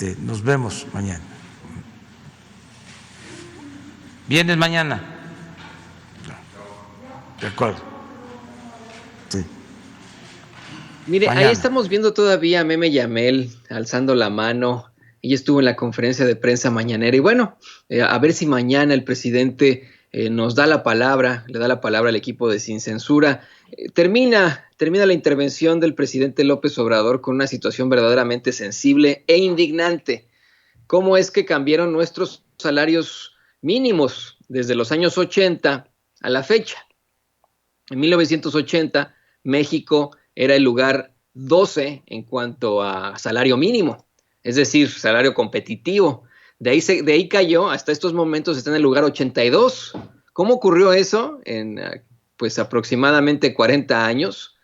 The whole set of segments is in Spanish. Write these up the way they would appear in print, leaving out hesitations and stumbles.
Nos vemos mañana. ¿Vienes mañana? De acuerdo. Sí. Mire, ahí Mañana. estamos viendo todavía a Meme Yamel alzando la mano. Ella estuvo en la conferencia de prensa mañanera. Y bueno, a ver si mañana el presidente nos da la palabra, le da la palabra al equipo de Sin Censura. Termina la intervención del presidente López Obrador con una situación verdaderamente sensible e indignante. ¿Cómo es que cambiaron nuestros salarios mínimos desde los años 80 a la fecha? En 1980, México era el lugar 12 en cuanto a salario mínimo, es decir, salario competitivo. De ahí cayó, hasta estos momentos está en el lugar 82. ¿Cómo ocurrió eso en pues aproximadamente 40 años?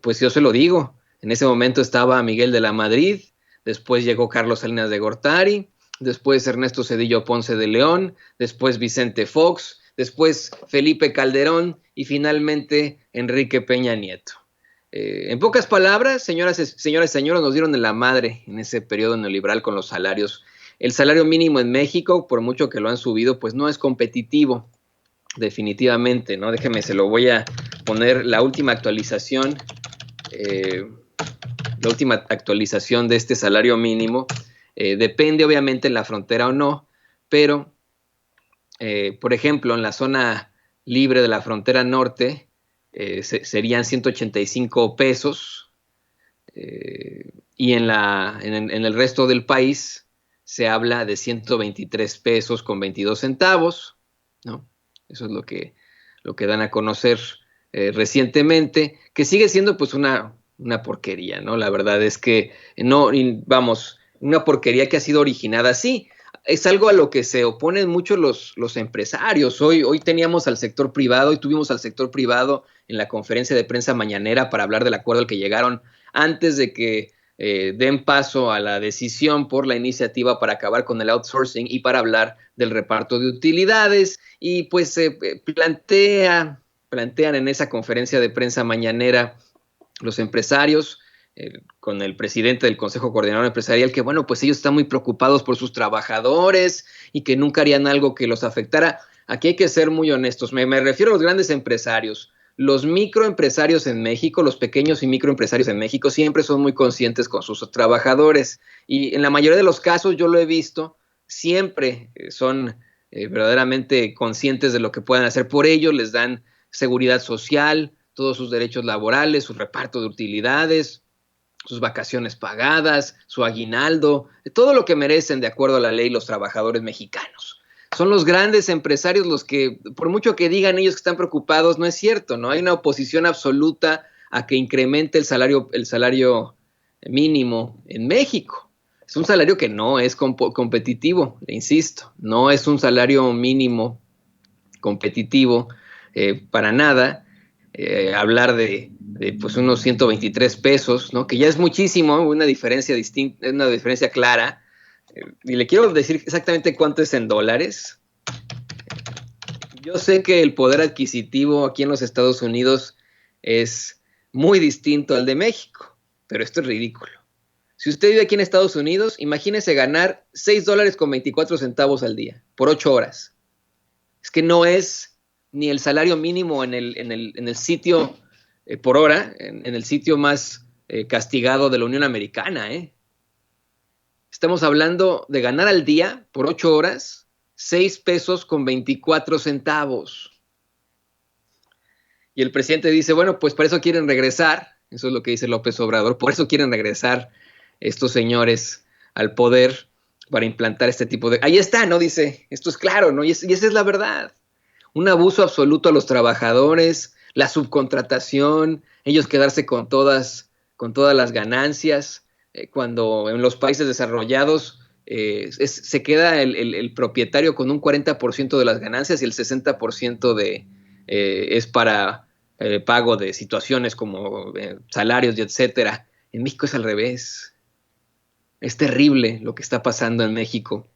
Pues yo se lo digo, en ese momento estaba Miguel de la Madrid, después llegó Carlos Salinas de Gortari, después Ernesto Zedillo Ponce de León, después Vicente Fox, después Felipe Calderón y finalmente Enrique Peña Nieto. En pocas palabras, señoras y señores, nos dieron en la madre en ese periodo neoliberal con los salarios. El salario mínimo en México, por mucho que lo han subido, pues no es competitivo, definitivamente, ¿no? Déjeme, se lo voy a poner la última actualización de este salario mínimo. Depende, obviamente, en la frontera o no, pero, por ejemplo, en la zona libre de la frontera norte, serían 185 pesos, y en el resto del país se habla de 123 pesos con 22 centavos, ¿no? Eso es lo que dan a conocer recientemente, que sigue siendo pues una porquería, ¿no? La verdad es que no, vamos, una porquería que ha sido originada así. Es algo a lo que se oponen mucho los empresarios. Hoy teníamos al sector privado y tuvimos al sector privado en la conferencia de prensa mañanera para hablar del acuerdo al que llegaron antes de que den paso a la decisión por la iniciativa para acabar con el outsourcing y para hablar del reparto de utilidades. Y pues plantean en esa conferencia de prensa mañanera los empresarios, con el presidente del Consejo Coordinador Empresarial, que bueno, pues ellos están muy preocupados por sus trabajadores y que nunca harían algo que los afectara. Aquí hay que ser muy honestos. Me refiero a los grandes empresarios. Los microempresarios en México, los pequeños y microempresarios en México siempre son muy conscientes con sus trabajadores y en la mayoría de los casos yo lo he visto, siempre son verdaderamente conscientes de lo que pueden hacer por ellos, les dan seguridad social, todos sus derechos laborales, su reparto de utilidades, sus vacaciones pagadas, su aguinaldo, todo lo que merecen de acuerdo a la ley los trabajadores mexicanos. Son los grandes empresarios los que, por mucho que digan ellos que están preocupados, no es cierto, ¿no? Hay una oposición absoluta a que incremente el salario mínimo en México. Es un salario que no es competitivo, le insisto, no es un salario mínimo competitivo para nada. Hablar de pues unos 123 pesos, ¿no? Que ya es muchísimo, una diferencia distinta, una diferencia clara. Y le quiero decir exactamente cuánto es en dólares. Yo sé que el poder adquisitivo aquí en los Estados Unidos es muy distinto al de México, pero esto es ridículo. Si usted vive aquí en Estados Unidos, imagínese ganar $6.24 al día por 8 horas. Es que no es ni el salario mínimo en el sitio por hora, en el sitio más castigado de la Unión Americana. Estamos hablando de ganar al día por 8 horas $6.24. Y el presidente dice, bueno, pues por eso quieren regresar, eso es lo que dice López Obrador, por eso quieren regresar estos señores al poder para implantar este tipo de... Ahí está, ¿no? Dice, esto es claro, ¿no? Y esa es la verdad. Un abuso absoluto a los trabajadores, la subcontratación, ellos quedarse con todas las ganancias, cuando en los países desarrollados se queda el propietario con un 40% de las ganancias y el 60% es para pago de situaciones como salarios y etcétera. En México es al revés. Es terrible lo que está pasando en México,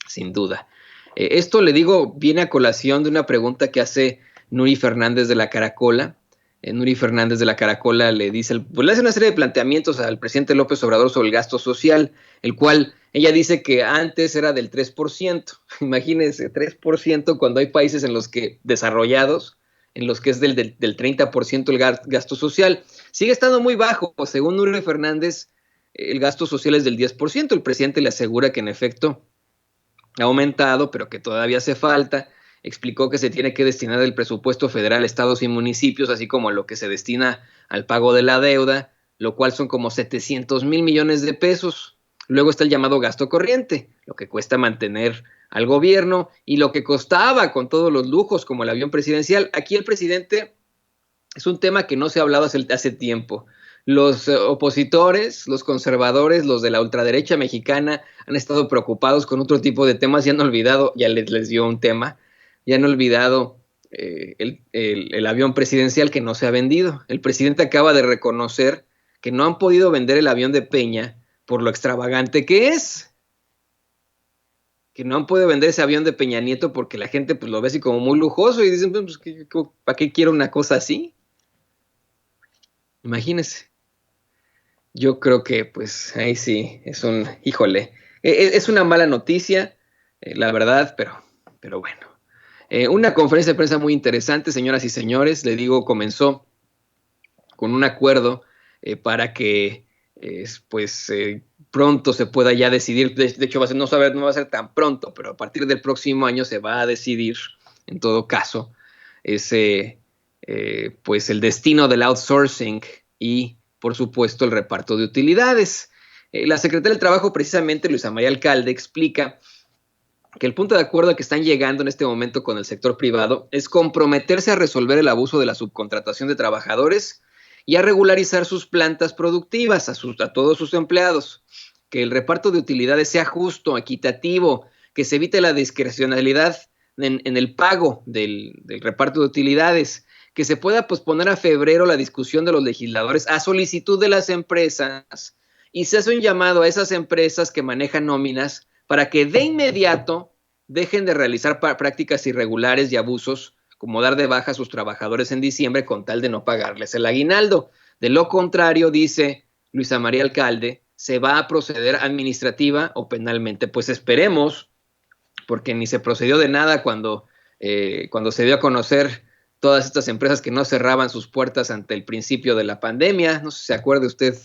sin duda. Esto, le digo, viene a colación de una pregunta que hace Nuri Fernández de la Caracola. Nuri Fernández de la Caracola le hace una serie de planteamientos al presidente López Obrador sobre el gasto social, el cual Ella dice que antes era del 3%. Imagínense, 3% cuando hay países en los que desarrollados, en los que es del 30% el gasto social. Sigue estando muy bajo. Según Nuria Fernández, el gasto social es del 10%. El presidente le asegura que en efecto ha aumentado, pero que todavía hace falta. Explicó que se tiene que destinar el presupuesto federal a estados y municipios, así como a lo que se destina al pago de la deuda, lo cual son como 700 mil millones de pesos. Luego está el llamado gasto corriente, lo que cuesta mantener al gobierno y lo que costaba con todos los lujos como el avión presidencial. Aquí el presidente es un tema que no se ha hablado hace tiempo. Los opositores, los conservadores, los de la ultraderecha mexicana han estado preocupados con otro tipo de temas y han olvidado, ya les dio un tema, ya han olvidado el avión presidencial que no se ha vendido. El presidente acaba de reconocer que no han podido vender el avión de Peña por lo extravagante que es. Que no han podido vender ese avión de Peña Nieto porque la gente pues, lo ve así como muy lujoso y dicen, pues, ¿para qué quiero una cosa así? Imagínense. Yo creo que pues ahí sí híjole, es una mala noticia, la verdad, pero bueno. Una conferencia de prensa muy interesante, señoras y señores, le digo, comenzó con un acuerdo para que pronto se pueda ya decidir, de hecho no va a ser tan pronto, pero a partir del próximo año se va a decidir, en todo caso, pues el destino del outsourcing y por supuesto, el reparto de utilidades. La secretaria del Trabajo, precisamente, Luisa María Alcalde, explica que el punto de acuerdo al que están llegando en este momento con el sector privado es comprometerse a resolver el abuso de la subcontratación de trabajadores y a regularizar sus plantas productivas a todos sus empleados, que el reparto de utilidades sea justo, equitativo, que se evite la discrecionalidad en el pago del reparto de utilidades, que se pueda posponer a febrero la discusión de los legisladores a solicitud de las empresas y se hace un llamado a esas empresas que manejan nóminas para que de inmediato dejen de realizar prácticas irregulares y abusos como dar de baja a sus trabajadores en diciembre con tal de no pagarles el aguinaldo. De lo contrario, dice Luisa María Alcalde, se va a proceder administrativa o penalmente. Pues esperemos, porque ni se procedió de nada cuando se dio a conocer todas estas empresas que no cerraban sus puertas ante el principio de la pandemia. No sé si se acuerda usted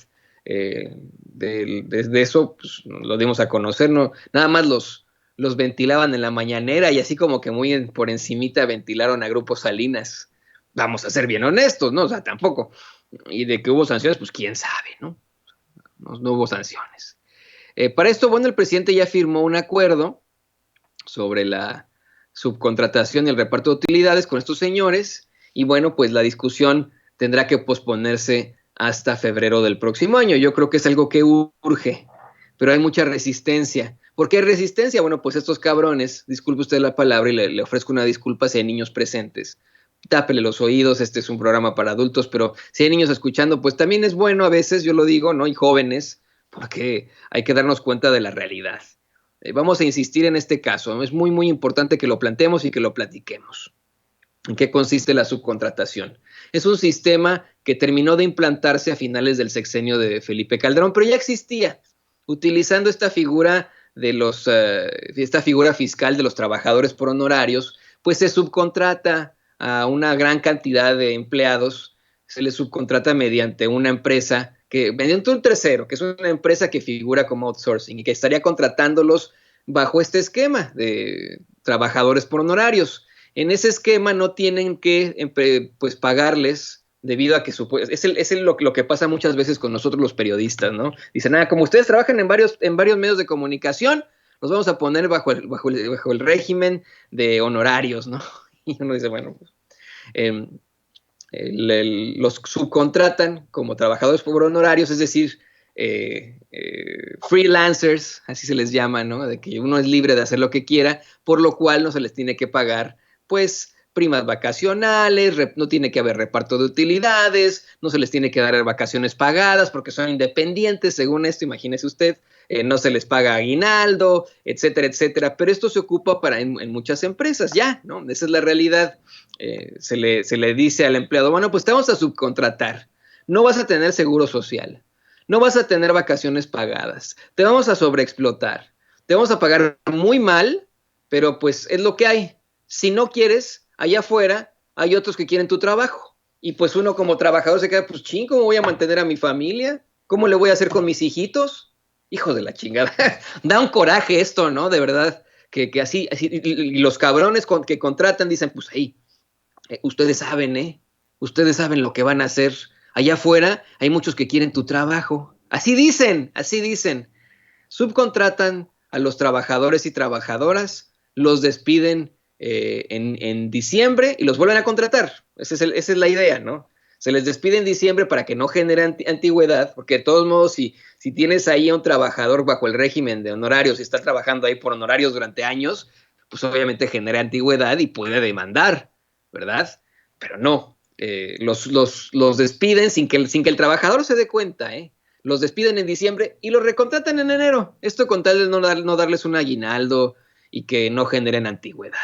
de eso, pues lo dimos a conocer, ¿no? Nada más los ventilaban en la mañanera y así como que muy por encimita ventilaron a Grupo Salinas. Vamos a ser bien honestos, ¿no? O sea, tampoco. Y de que hubo sanciones, pues quién sabe, ¿no? No hubo sanciones. Para esto, bueno, el presidente ya firmó un acuerdo sobre la subcontratación y el reparto de utilidades con estos señores y bueno, pues la discusión tendrá que posponerse hasta febrero del próximo año. Yo creo que es algo que urge, pero hay mucha resistencia. ¿Por qué hay resistencia? Bueno, pues estos cabrones, disculpe usted la palabra y le ofrezco una disculpa si hay niños presentes, tápele los oídos, este es un programa para adultos, pero si hay niños escuchando, pues también es bueno a veces, yo lo digo, ¿no? Y jóvenes, porque hay que darnos cuenta de la realidad. Vamos a insistir en este caso. Es muy, muy importante que lo planteemos y que lo platiquemos. ¿En qué consiste la subcontratación? Es un sistema que terminó de implantarse a finales del sexenio de Felipe Calderón, pero ya existía, utilizando esta figura esta figura fiscal de los trabajadores por honorarios, pues se subcontrata a una gran cantidad de empleados, se les subcontrata mediante una empresa mediante un tercero, que es una empresa que figura como outsourcing y que estaría contratándolos bajo este esquema de trabajadores por honorarios. En ese esquema no tienen que pues pagarles debido a que es lo que pasa muchas veces con nosotros los periodistas, ¿no? Dicen, como ustedes trabajan en varios medios de comunicación, los vamos a poner bajo el régimen de honorarios, ¿no? Y uno dice, bueno, pues, los subcontratan como trabajadores por honorarios, es decir, freelancers, así se les llama, ¿no? De que uno es libre de hacer lo que quiera, por lo cual no se les tiene que pagar, pues, primas vacacionales, no tiene que haber reparto de utilidades, no se les tiene que dar vacaciones pagadas porque son independientes, según esto, imagínese usted, no se les paga aguinaldo, etcétera, etcétera. Pero esto se ocupa en muchas empresas ya, ¿no? Esa es la realidad. Se le dice al empleado, bueno, pues te vamos a subcontratar, no vas a tener seguro social, no vas a tener vacaciones pagadas, te vamos a sobreexplotar, te vamos a pagar muy mal, pero pues es lo que hay. Si no quieres, allá afuera hay otros que quieren tu trabajo. Y pues uno como trabajador se queda, pues ching, ¿cómo voy a mantener a mi familia? ¿Cómo le voy a hacer con mis hijitos? Hijo de la chingada. Da un coraje esto, ¿no? De verdad, que así y los cabrones que contratan dicen, pues, hey, ustedes saben, ¿eh? Ustedes saben lo que van a hacer. Allá afuera hay muchos que quieren tu trabajo. Así dicen, así dicen. Subcontratan a los trabajadores y trabajadoras, los despiden en diciembre y los vuelven a contratar. Esa es la idea, ¿no? Se les despide en diciembre para que no genere antigüedad, porque de todos modos, si tienes ahí a un trabajador bajo el régimen de honorarios y está trabajando ahí por honorarios durante años, pues obviamente genera antigüedad y puede demandar, ¿verdad? Pero no, los despiden sin que el trabajador se dé cuenta, ¿eh? Los despiden en diciembre y los recontratan en enero. Esto con tal de no darles un aguinaldo y que no generen antigüedad.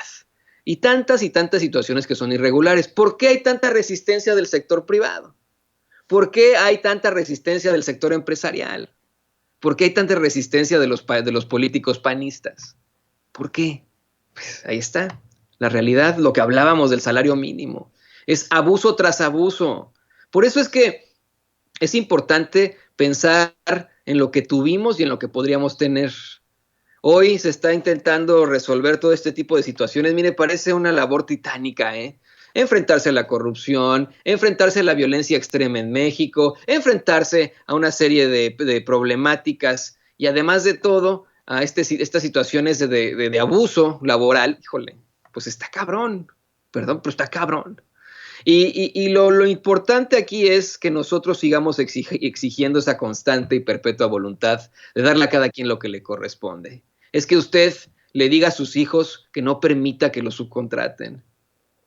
Y tantas situaciones que son irregulares. ¿Por qué hay tanta resistencia del sector privado? ¿Por qué hay tanta resistencia del sector empresarial? ¿Por qué hay tanta resistencia de los políticos panistas? ¿Por qué? Pues ahí está. La realidad, lo que hablábamos del salario mínimo. Es abuso tras abuso. Por eso es que es importante pensar en lo que tuvimos y en lo que podríamos tener. Hoy se está intentando resolver todo este tipo de situaciones. Mire, parece una labor titánica, ¿eh? Enfrentarse a la corrupción, enfrentarse a la violencia extrema en México, enfrentarse a una serie de problemáticas y además de todo, a estas situaciones de abuso laboral. Híjole, pues está cabrón, perdón, pero está cabrón. Y lo importante aquí es que nosotros sigamos exigiendo esa constante y perpetua voluntad de darle a cada quien lo que le corresponde. Es que usted le diga a sus hijos que no permita que lo subcontraten.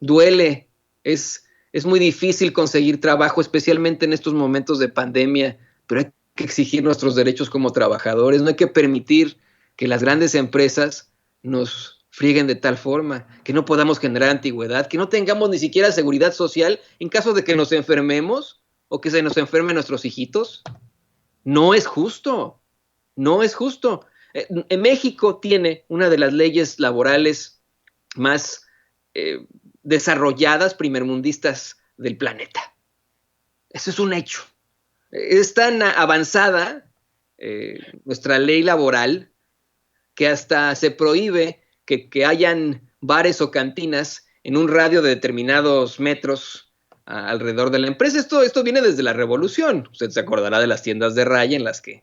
Duele, es muy difícil conseguir trabajo, especialmente en estos momentos de pandemia, pero hay que exigir nuestros derechos como trabajadores, no hay que permitir que las grandes empresas nos frieguen de tal forma, que no podamos generar antigüedad, que no tengamos ni siquiera seguridad social en caso de que nos enfermemos o que se nos enfermen nuestros hijitos. No es justo, no es justo. México tiene una de las leyes laborales más desarrolladas, primermundistas del planeta. Eso es un hecho. Es tan avanzada nuestra ley laboral que hasta se prohíbe que hayan bares o cantinas en un radio de determinados metros alrededor de la empresa. Esto viene desde la Revolución. Usted se acordará de las tiendas de raya en las que,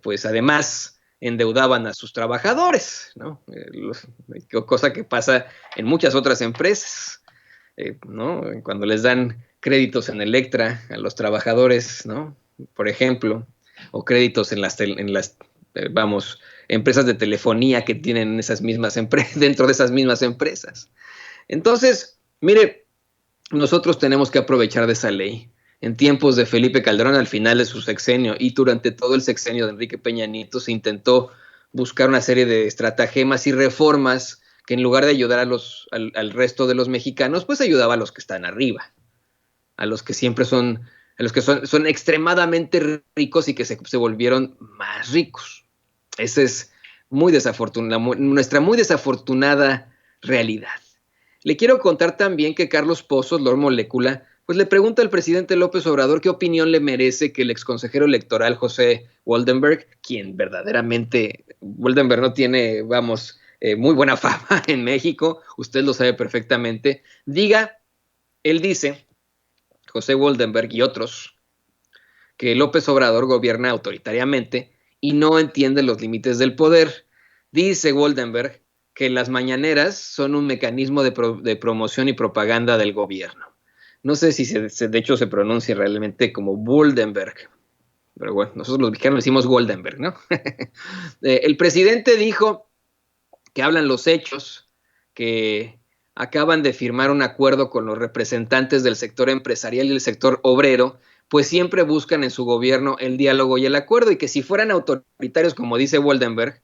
pues además, endeudaban a sus trabajadores, ¿no? Cosa que pasa en muchas otras empresas, ¿no? Cuando les dan créditos en Electra a los trabajadores, ¿no? Por ejemplo, o créditos en las empresas de telefonía que tienen esas mismas dentro de esas mismas empresas. Entonces, mire, nosotros tenemos que aprovechar de esa ley. En tiempos de Felipe Calderón, al final de su sexenio y durante todo el sexenio de Enrique Peña Nieto, se intentó buscar una serie de estratagemas y reformas que en lugar de ayudar al resto de los mexicanos, pues ayudaba a los que están arriba, a los que siempre son extremadamente ricos y que se volvieron más ricos. Esa es nuestra muy desafortunada realidad. Le quiero contar también que Carlos Pozos, Lord Molécula, pues le pregunta al presidente López Obrador qué opinión le merece que el exconsejero electoral José Woldenberg, quien verdaderamente, Woldenberg no tiene, muy buena fama en México, usted lo sabe perfectamente, él dice, José Woldenberg y otros, que López Obrador gobierna autoritariamente y no entiende los límites del poder. Dice Woldenberg que las mañaneras son un mecanismo de promoción y propaganda del gobierno. No sé si de hecho se pronuncia realmente como Woldenberg, pero bueno, nosotros los mexicanos decimos Woldenberg, ¿no? El presidente dijo que hablan los hechos, que acaban de firmar un acuerdo con los representantes del sector empresarial y el sector obrero, pues siempre buscan en su gobierno el diálogo y el acuerdo, y que si fueran autoritarios, como dice Woldenberg,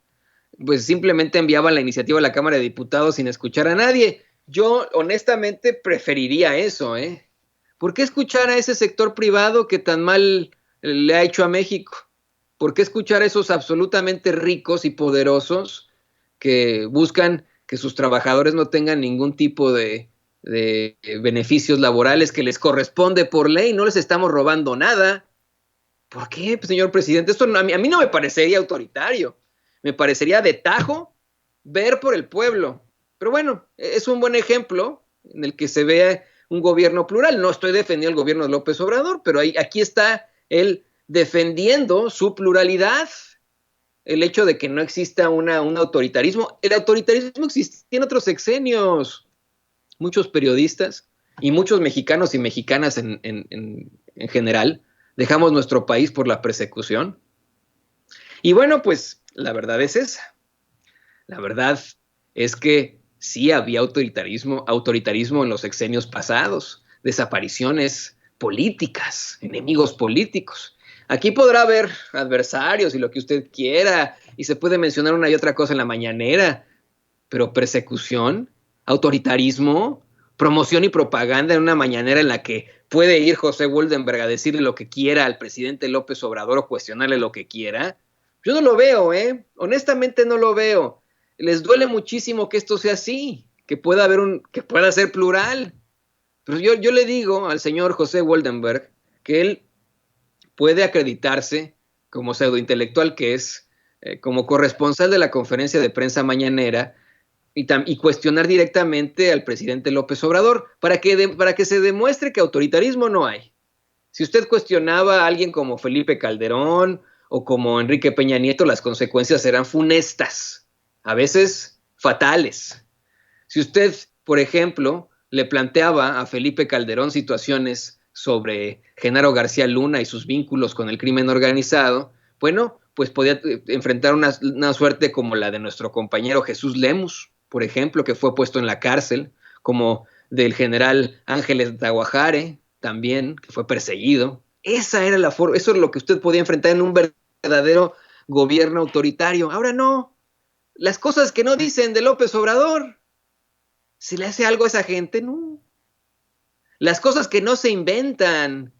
pues simplemente enviaban la iniciativa a la Cámara de Diputados sin escuchar a nadie. Yo honestamente preferiría eso, ¿eh? ¿Por qué escuchar a ese sector privado que tan mal le ha hecho a México? ¿Por qué escuchar a esos absolutamente ricos y poderosos que buscan que sus trabajadores no tengan ningún tipo de beneficios laborales que les corresponde por ley? No les estamos robando nada. ¿Por qué, señor presidente? Esto a mí no me parecería autoritario. Me parecería de tajo ver por el pueblo. Pero bueno, es un buen ejemplo en el que se ve un gobierno plural. No estoy defendiendo el gobierno de López Obrador, pero aquí está él defendiendo su pluralidad, el hecho de que no exista un autoritarismo. El autoritarismo existía en otros sexenios. Muchos periodistas y muchos mexicanos y mexicanas en general dejamos nuestro país por la persecución. Y bueno, pues la verdad es esa. La verdad es que sí había autoritarismo en los sexenios pasados, desapariciones políticas, enemigos políticos. Aquí podrá haber adversarios y lo que usted quiera, y se puede mencionar una y otra cosa en la mañanera, pero persecución, autoritarismo, promoción y propaganda en una mañanera en la que puede ir José Woldenberg a decirle lo que quiera al presidente López Obrador o cuestionarle lo que quiera. Yo no lo veo, honestamente no lo veo. Les duele muchísimo que esto sea así, que pueda ser plural. Pero yo le digo al señor José Woldenberg que él puede acreditarse como pseudointelectual que es, como corresponsal de la conferencia de prensa mañanera y cuestionar directamente al presidente López Obrador para que se demuestre que autoritarismo no hay. Si usted cuestionaba a alguien como Felipe Calderón o como Enrique Peña Nieto, las consecuencias serán funestas, a veces fatales. Si usted, por ejemplo, le planteaba a Felipe Calderón situaciones sobre Genaro García Luna y sus vínculos con el crimen organizado, bueno, pues podía enfrentar una suerte como la de nuestro compañero Jesús Lemus, por ejemplo, que fue puesto en la cárcel, como del general Ángeles Taguajare, también, que fue perseguido. Esa era la forma, eso es lo que usted podía enfrentar en un verdadero gobierno autoritario. Ahora no. Las cosas que no dicen de López Obrador, ¿se le hace algo a esa gente? No. Las cosas que no se inventan.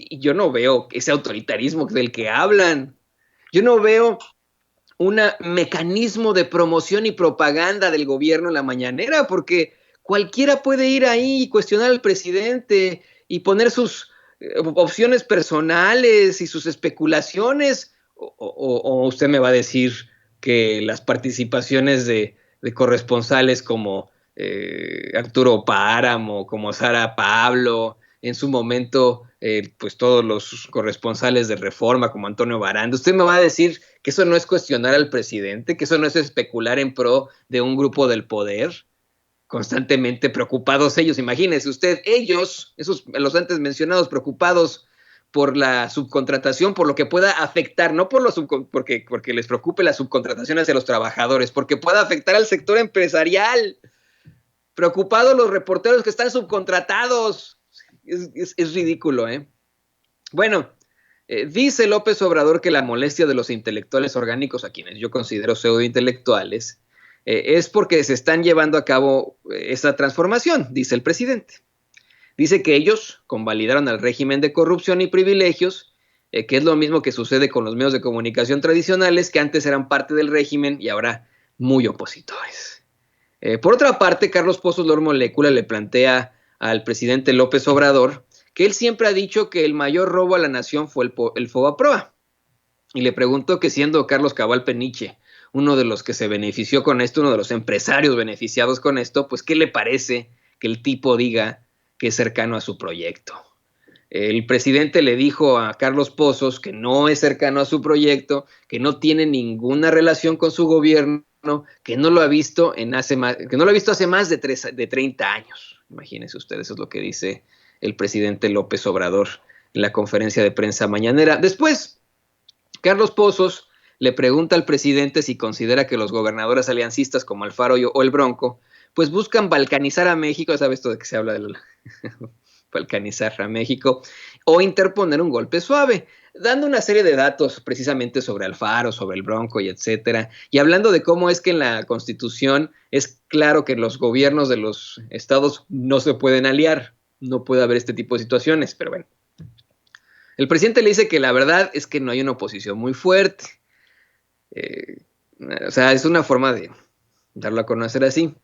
Yo no veo ese autoritarismo del que hablan. Yo no veo un mecanismo de promoción y propaganda del gobierno en la mañanera, porque cualquiera puede ir ahí y cuestionar al presidente y poner sus opciones personales y sus especulaciones, o usted me va a decir que las participaciones de corresponsales como Arturo Páramo, como Sara Pablo, en su momento, pues todos los corresponsales de Reforma, como Antonio Baranda, usted me va a decir que eso no es cuestionar al presidente, que eso no es especular en pro de un grupo del poder, constantemente preocupados ellos. Imagínese usted, ellos, esos los antes mencionados, preocupados por la subcontratación, por lo que pueda afectar, no por porque les preocupe la subcontratación hacia los trabajadores, porque pueda afectar al sector empresarial. Preocupados los reporteros que están subcontratados. Es ridículo, ¿eh? Bueno, dice López Obrador que la molestia de los intelectuales orgánicos, a quienes yo considero pseudointelectuales, es porque se están llevando a cabo esa transformación, dice el presidente. Dice que ellos convalidaron al régimen de corrupción y privilegios, que es lo mismo que sucede con los medios de comunicación tradicionales, que antes eran parte del régimen y ahora muy opositores. Por otra parte, Carlos Pozos Lor Molécula le plantea al presidente López Obrador que él siempre ha dicho que el mayor robo a la nación fue el Fobaproa. Y le preguntó que siendo Carlos Cabal Peniche uno de los que se benefició con esto, uno de los empresarios beneficiados con esto, pues ¿qué le parece que el tipo diga que es cercano a su proyecto? El presidente le dijo a Carlos Pozos que no es cercano a su proyecto, que no tiene ninguna relación con su gobierno, que no lo ha visto hace más de 30 años. Imagínense ustedes, eso es lo que dice el presidente López Obrador en la conferencia de prensa mañanera. Después, Carlos Pozos le pregunta al presidente si considera que los gobernadores aliancistas como Alfaro o el Bronco, pues buscan balcanizar a México, ya sabes esto de que se habla de balcanizar a México, o interponer un golpe suave, dando una serie de datos precisamente sobre Alfaro, sobre el Bronco y etcétera, y hablando de cómo es que en la Constitución es claro que los gobiernos de los estados no se pueden aliar, no puede haber este tipo de situaciones, pero bueno. El presidente le dice que la verdad es que no hay una oposición muy fuerte. O sea, es una forma de darlo a conocer así.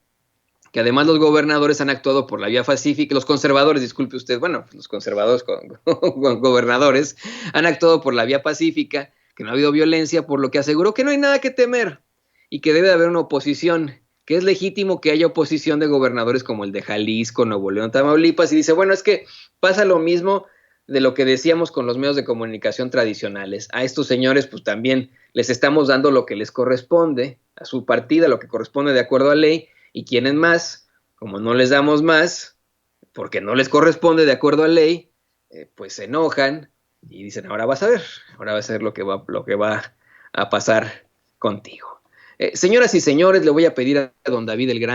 Que además los gobernadores han actuado por la vía pacífica, los conservadores, disculpe usted, bueno, los conservadores con gobernadores han actuado por la vía pacífica, que no ha habido violencia, por lo que aseguró que no hay nada que temer y que debe de haber una oposición, que es legítimo que haya oposición de gobernadores como el de Jalisco, Nuevo León, Tamaulipas, y dice, bueno, es que pasa lo mismo de lo que decíamos con los medios de comunicación tradicionales. A estos señores pues también les estamos dando lo que les corresponde, a su partida, lo que corresponde de acuerdo a ley, y quienes más, como no les damos más, porque no les corresponde de acuerdo a ley, pues se enojan y dicen, ahora vas a ver lo que va a pasar contigo. Señoras y señores, le voy a pedir a don David el Grande